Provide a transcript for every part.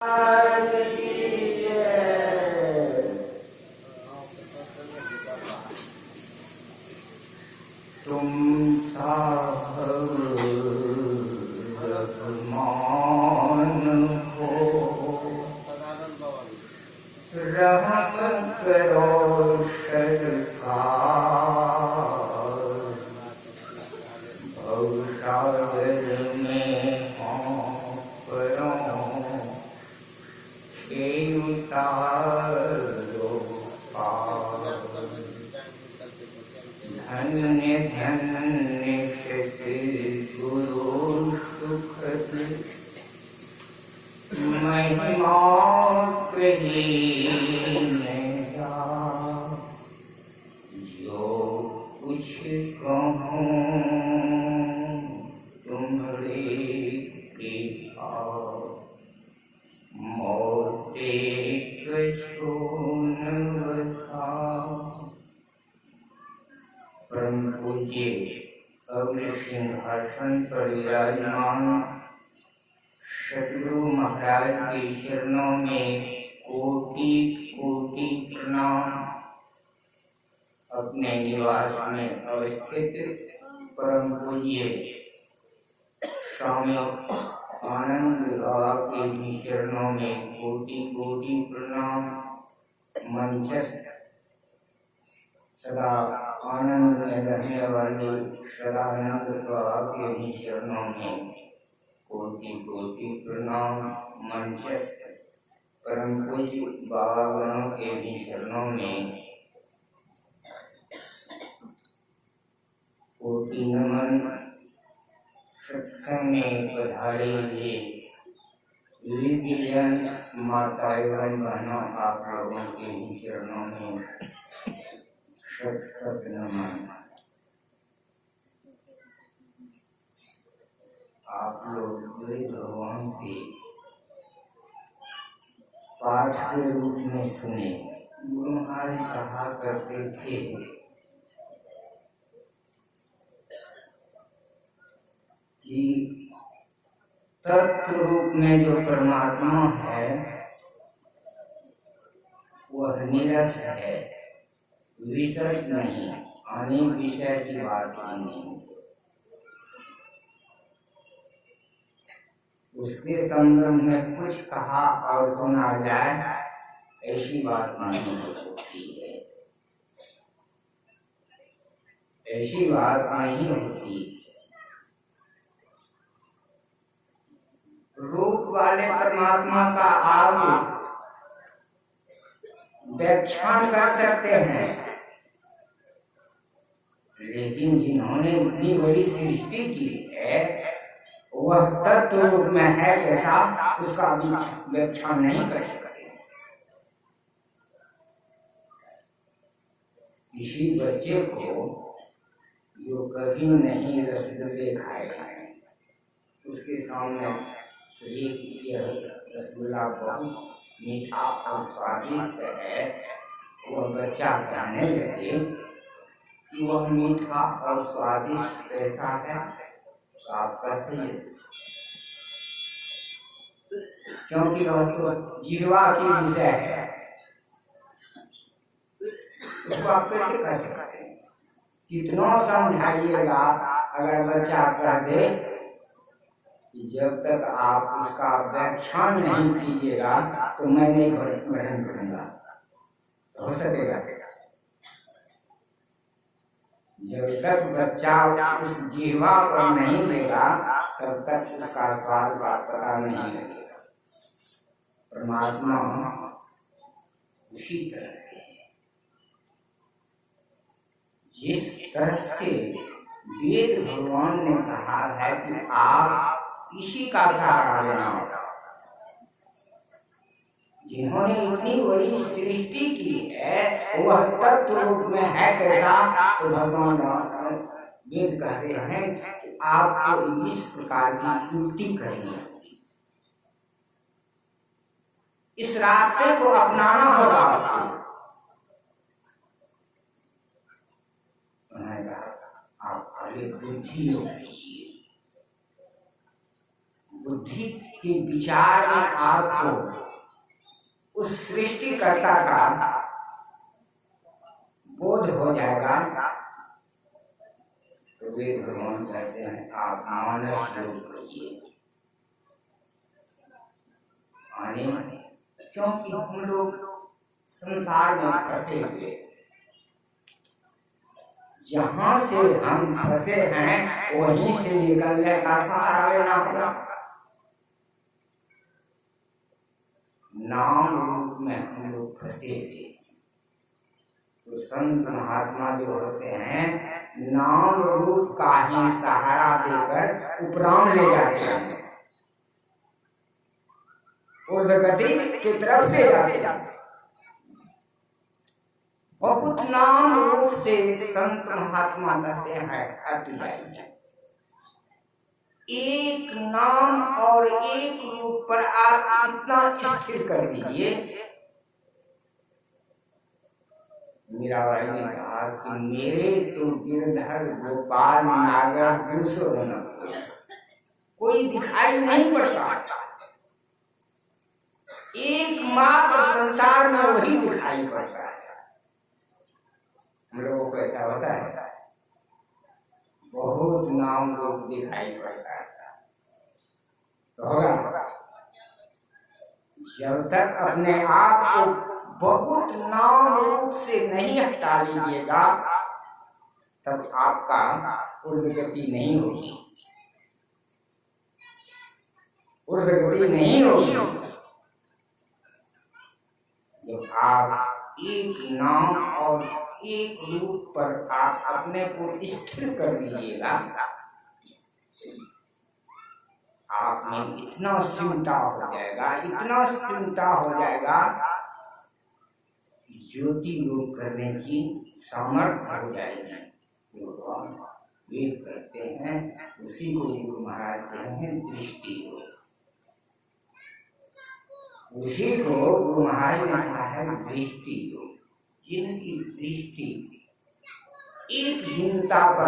तुम साहब रहमान हो, रहम करो सरकार, भवसागर में हों परो, हे उतारो पार। धन्य धन्य सद्गुरु सुखद, महिमा कही न जाए। जो कुछ कहूँ तुम्हारी कृपा, मोटे कछु न बताओ। परम पूज्य अग्र सिंहासन पर विराजमान सद्गुरु महाराज के चरणों में कोटि कोटि प्रणाम। अपने निवास में अवस्थित परम पूज्य स्वामी आनंद बाबा के भी चरणों में कोटि कोटि प्रणाम। मंचस्थ सदा आनंद में रहने वाले सदानंद बाबा के भी चरणों में कोटि कोटि प्रणाम। मंचस्थ परम पूज्य बाबा गणों के भी चरणों में कोटि नमन। सत्संग में पधारे हुए विजन माता एवं बहनों आप लोगों के भी चरणों में सत सत नमन। आप लोग भगवान से पाठ के रूप में सुने। गुरु महाराज कहा करते थे कि तत्व रूप में जो परमात्मा है वह निरस है, विषय नहीं। अनेक विषय की बात नहीं, उसके संदर्भ में कुछ कहा और सुना जाए ऐसी बात नहीं हो सकती है, ऐसी बात नहीं होती। रूप वाले परमात्मा का आप व्याख्यान कर सकते हैं, लेकिन जिन्होंने इतनी बड़ी सृष्टि की है वह तत्व रूप में है कैसा, उसका भी व्याख्यान नहीं कर सकते। किसी बच्चे को जो कभी नहीं रसगुल्ले खाए हैं उसके सामने यह रसगुल्ला बहुत मीठा और स्वादिष्ट है, वह बच्चा कहने लगे कि वह मीठा और स्वादिष्ट कैसा है, तो आपका सही है, क्योंकि वह तो जीवा की विषय है, उसको आप कैसे कर सकते हैं। कितना समझाइएगा, अगर बच्चा कह दे कि जब तक आप उसका व्याख्यान नहीं कीजिएगा तो मैं नहीं ग्रहण करूंगा, तो हो सकेगा? जब तक बच्चा उस जीवा को नहीं लेगा तब तक उसका स्वाद का पता नहीं लगेगा। परमात्मा उसी तरह से है, जिस तरह से वेद भगवान ने कहा है कि आप इसी का सहारा लेना होगा। जिन्होंने इतनी बड़ी सृष्टि की है वह तत्व रूप में है कैसा, तो भगवान वेद कह रहे हैं कि आपको इस प्रकार की युक्ति करनी है, इस रास्ते को अपनाना होगा आपको। आप पहले बुद्धि योग कीजिए, बुद्धि कि विचार में आपको उस सृष्टिकर्ता का बोध हो जाएगा, तो वे भगवान कहते हैं आप मानस योग करिए। क्योंकि हम लोग संसार में फंसे हुए, जहां से हम फंसे हैं वहीं से निकलने का सहारा लेना होगा। नाम रूप में हम लोग फंसे हुए, तो संत महात्मा जो होते हैं नाम रूप का ही सहारा देकर उपराम ले जाते हैं, उर्धगति की तरफ ले जाते हैं। बहुत नाम रूप से संत महात्मा कहते हैं हट जाइए, एक नाम और एक रूप पर आप इतना स्थिर कर लीजिए। मीराबाई ने कहा कि मेरे तो गिरधर गोपाल नागर दूसरों कोई दिखाई नहीं पड़ता, एकमात्र संसार में वही दिखाई पड़ता है। हम लोगों को ऐसा होता है, बहुत नाम रूप दिखाई पड़ता है, तो होगा जब तक अपने आप को बहुत नाम रूप से नहीं हटा लीजिएगा तब आपका उर्धगति नहीं होगी, उर्धगति नहीं होगी। जब आप एक नाम और एक रूप पर आप अपने को स्थिर कर लीजिएगा, आप में इतना सिमटा हो जाएगा, इतना सिमटा हो जाएगा, ज्योति योग करने की सामर्थ्य हो जाएगी। वेद करते हैं, उसी को गुरु महाराज कहते हैं दृष्टि योग। उसी को गुरु महाराज ने कहा है दृष्टि योग, जिनकी दृष्टि एक हीनता पर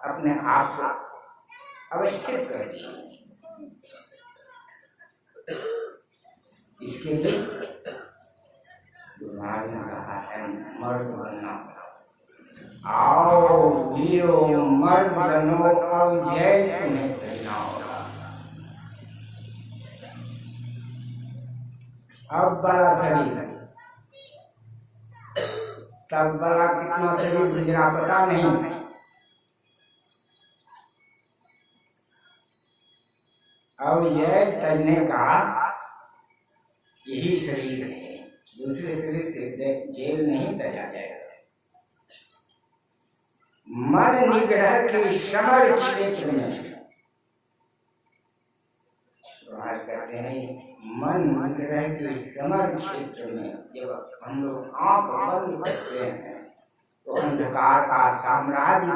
अपने आप को अवस्थित कर दी। इसके लिए गुरु महाराज ने कहा है मर्द बनना, आओ वीरो मर्द बनो, अब जय तुम्हें करना होगा। अब बड़ा शरीर, तब बड़ा कितना शरीर गुजरा पता नहीं। अब जेल तजने का यही शरीर है, दूसरे शरीर से जेल नहीं तजा जाएगा। मन निग्रह के समर क्षेत्र में, आज कहते हैं मन निग्रह के समर क्षेत्र में जब हम लोग आंख बंद करते हैं तो अंधकार का साम्राज्य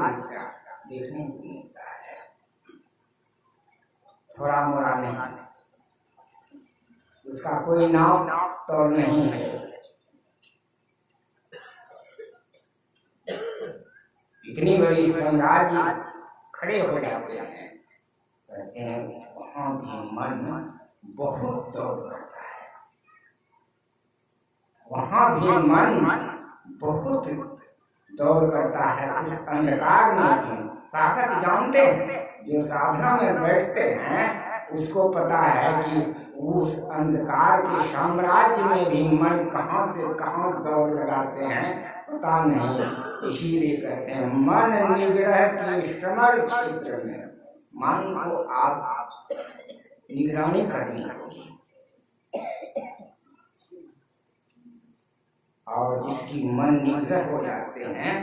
देखने को मिलता है, थोड़ा मोड़ा नहीं, उसका कोई नाम तो नहीं है। इतनी बड़ी साम्राज्य खड़े हो जाते हैं, कहते हैं वहां भी मन बहुत दौड़ करता है, वहां भी मन बहुत दौड़ करता है। उस अंधकार में भी ताकत जानते हैं, जो साधना में बैठते हैं उसको पता है कि उस अंधकार के साम्राज्य में भी मन कहाँ से कहाँ दौड़ लगाते हैं पता नहीं। इसीलिए कहते हैं मन निग्रह के समर क्षेत्र में मन को आप निगरानी करनी होगी, और जिसकी मन निग्रह हो जाते हैं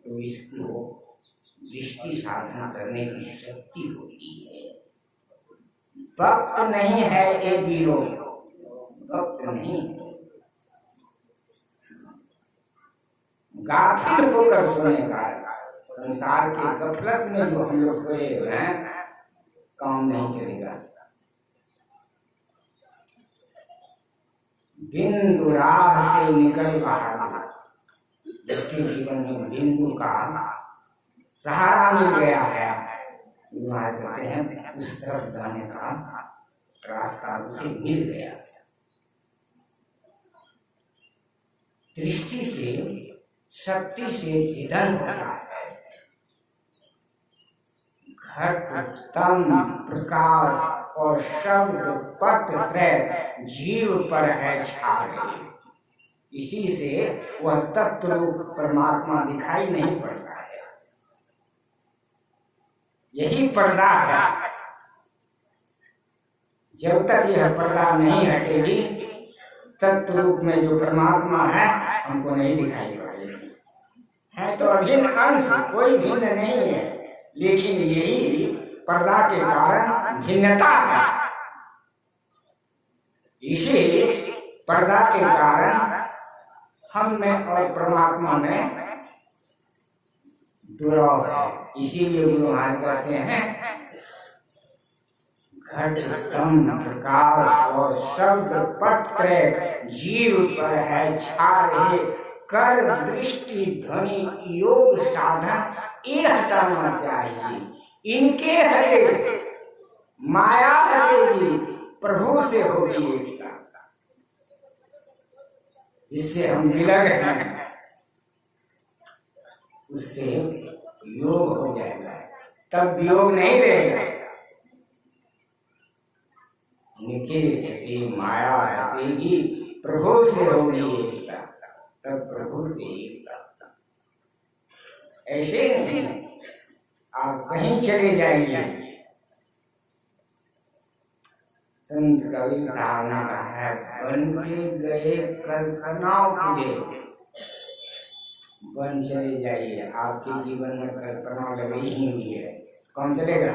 तो इसको दृष्टि साधना करने की शक्ति होती है। वक्त नहीं है ये वीरों, वक्त नहीं, गाफिल होकर सोने का। संसार के गफलत में जो हम लोग सोए हुए हैं काम नहीं चलेगा। बिंदु राह से निकल बाहर, जिसके जीवन में बिंदु का सहारा मिल गया है, कहते हैं उस तरफ जाने का रास्ता उसे मिल गया। दृष्टि के शक्ति से भेदन होता है। घट तम प्रकाश और शब्द पट त्रय जीव पर है छाए। इसी से वह तत्व रूप परमात्मा दिखाई नहीं पड़ता है। यही पर्दा है। जब तक यह पर्दा नहीं हटेगी तत्व रूप में जो परमात्मा है हमको नहीं दिखाई पड़ेगी। है तो अभिन्न अंश, कोई भिन्न नहीं है, लेकिन यही पर्दा के कारण भिन्नता है। इसी पर्दा के कारण हम में और परमात्मा में दुराव है। इसीलिए गुरु महाराज कहते हैं घट तम प्रकाश और शब्द पत्र जीव पर है छा रहे। कर दृष्टि ध्वनि योग साधन ये हटाना चाहिए। इनके हटे माया हटेगी, प्रभु से होगी एकता, जिससे हम विलग हैं उससे योग हो जाएगा। तब योग नहीं रहेगा। इनके हटे माया हटेगी, प्रभु से होगी एकता, तब प्रभु से एकता। ऐसे नहीं आप कहीं चले जाइए। संत कबीर साहब ने कहा है बन के गए कल्पनाओं तुझे। बन चले जाइए, आपके जीवन में कल्पना लगी ही हुई है, कौन चलेगा?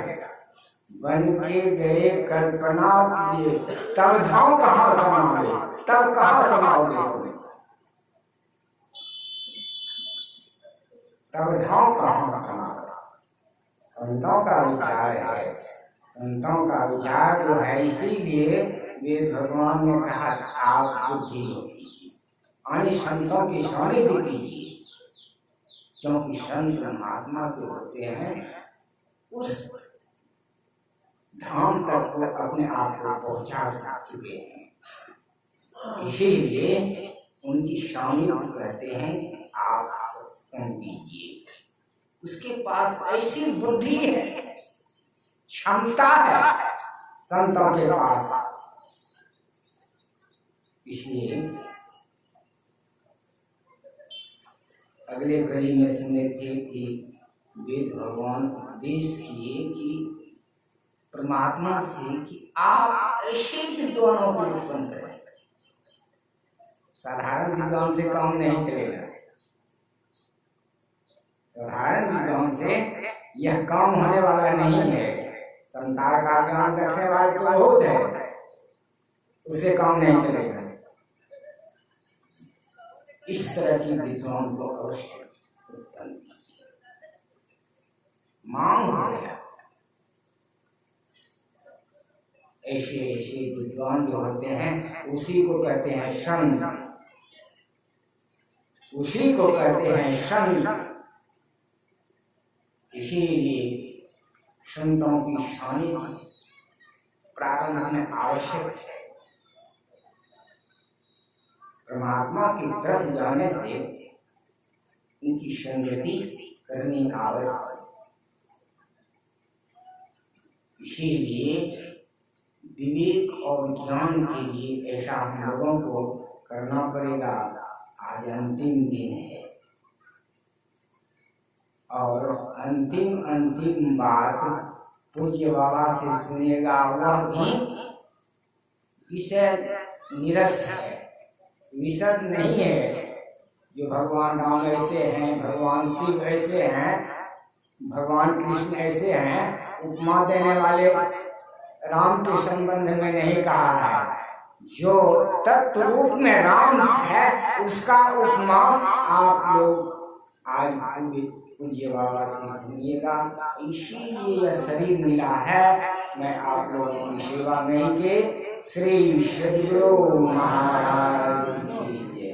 बन के गए कल्पना तुझे, तब धाम कहाँ समाओगे? तब कहाँ समाओगे तुम्हें? तब धाम कहाँ समाओगे? संतों का विचार है, संतों का विचार जो है। इसीलिए वेद भगवान ने कहा आप बुद्धि योग कीजिए, यानी संतों की सानिध्य कीजिए, क्योंकि संत महात्मा जो होते हैं उस धाम तक वो अपने आप को पहुंचा चुके हैं। इसीलिए उनकी सानिध्य कहते हैं आप सत्संग कीजिए। उसके पास ऐसी बुद्धि है, क्षमता है संतों के पास। इसलिए अगले कड़ी में सुने थे कि वेद भगवान उपदेश किए कि परमात्मा से कि आप ऐसे विद्वानों को उत्पन्न करें। साधारण विद्वान से काम नहीं चलेगा। साधारण विद्वान से यह काम होने वाला नहीं है। संसार का ज्ञान रखने वाले तो बहुत है, उससे काम नहीं चलेगा। इस तरह की विद्वान को अवश्य उत्पन्न कीजिए। मांग हो गया। ऐसे ऐसे विद्वान जो होते हैं उसी को कहते हैं संत, उसी को कहते हैं संत। इसीलिए संतों की सानिध्य प्रारंभ में आवश्यक है। परमात्मा की तरफ जाने से उनकी संगति करनी आवश्यक है। इसीलिए विवेक और ज्ञान के लिए ऐसा हम लोगों को करना पड़ेगा। आज अंतिम दिन है और अंतिम बात पूज्य बाबा से सुनिएगा। वह भी विषय निरस है, विशद नहीं है। जो भगवान राम ऐसे हैं, भगवान शिव ऐसे हैं, भगवान कृष्ण ऐसे हैं, उपमा देने वाले राम के संबंध में नहीं कहा है। जो तत्व रूप में राम है उसका उपमा आप लोग आज पूज्य बाबा से सुनिएगा। इसीलिए यह शरीर मिला है। मैं आप लोगों की सेवा में के श्री सद्गुरु महाराज की जय।